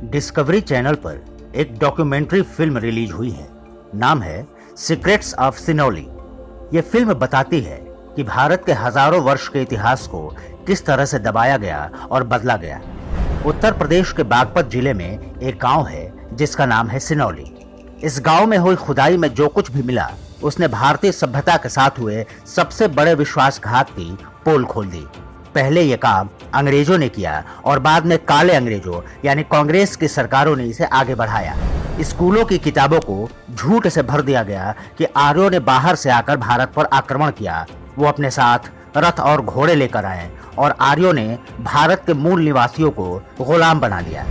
Discovery channel पर एक documentary film release हुई है। नाम है सीक्रेट्स ऑफ सिनौली। ये फिल्म बताती है कि भारत के हजारों वर्ष के इतिहास को किस तरह से दबाया गया और बदला गया। उत्तर प्रदेश के बागपत जिले में एक गांव है जिसका नाम है सिनौली। इस गांव में हुई खुदाई में जो कुछ भी मिला उसने भारतीय सभ्यता के साथ हुए सबसे बड़े विश्वासघात की पोल खोल दी। पहले ये काम अंग्रेजों ने किया और बाद में काले अंग्रेजों यानी कांग्रेस की सरकारों ने इसे आगे बढ़ाया। स्कूलों की किताबों को झूठ से भर दिया गया कि आर्यों ने बाहर से आकर भारत पर आक्रमण किया। वो अपने साथ रथ और घोड़े लेकर आए और आर्यों ने भारत के मूल निवासियों को गुलाम बना लिया।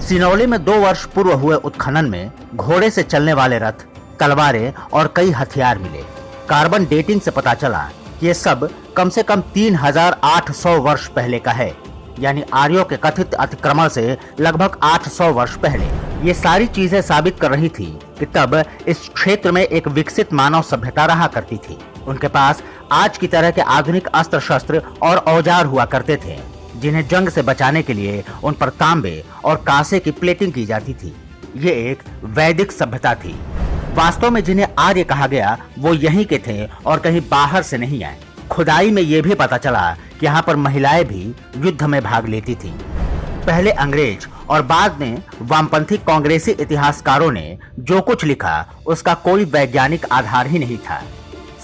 सिनौली में 2 वर्ष पूर्व हुए उत्खनन में घोड़े से चलने वाले रथ, तलवारें और कई हथियार मिले। कार्बन डेटिंग से पता चला कि ये सब कम से कम 3800 वर्ष पहले का है, यानी आर्यों के कथित अतिक्रमण से लगभग 800 वर्ष पहले। ये सारी चीजें साबित कर रही थी कि तब इस क्षेत्र में एक विकसित मानव सभ्यता रहा करती थी। उनके पास आज की तरह के आधुनिक अस्त्र शस्त्र और औजार हुआ करते थे जिन्हें जंग से बचाने के लिए उन पर तांबे और कांसे की प्लेटिंग की जाती थी। ये एक वैदिक सभ्यता थी। वास्तव में जिन्हें आर्य कहा गया वो यहीं के थे और कहीं बाहर से नहीं आए। खुदाई में ये भी पता चला कि यहाँ पर महिलाएं भी युद्ध में भाग लेती थीं। पहले अंग्रेज और बाद में वामपंथी कांग्रेसी इतिहासकारों ने जो कुछ लिखा उसका कोई वैज्ञानिक आधार ही नहीं था।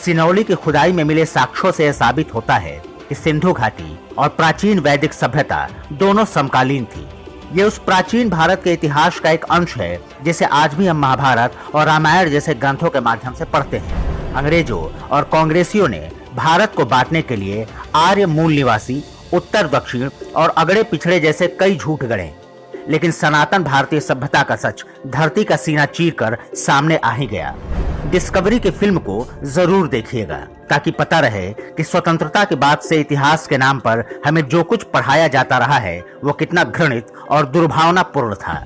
सिनौली की खुदाई में मिले साक्ष्यों से यह साबित होता है कि सिंधु घाटी और प्राचीन वैदिक सभ्यता दोनों समकालीन थी। ये उस प्राचीन भारत के इतिहास का एक अंश है जिसे आज भी हम महाभारत और रामायण जैसे ग्रंथों के माध्यम से पढ़ते हैं। अंग्रेजों और कांग्रेसियों ने भारत को बांटने के लिए आर्य मूल निवासी, उत्तर दक्षिण और अगड़े पिछड़े जैसे कई झूठ गढ़े, लेकिन सनातन भारतीय सभ्यता का सच धरती का सीना चीरकर सामने आ ही गया। डिस्कवरी की फिल्म को जरूर देखिएगा ताकि पता रहे कि स्वतंत्रता के बाद से इतिहास के नाम पर हमें जो कुछ पढ़ाया जाता रहा है वो कितना घृणित और दुर्भावनापूर्ण था।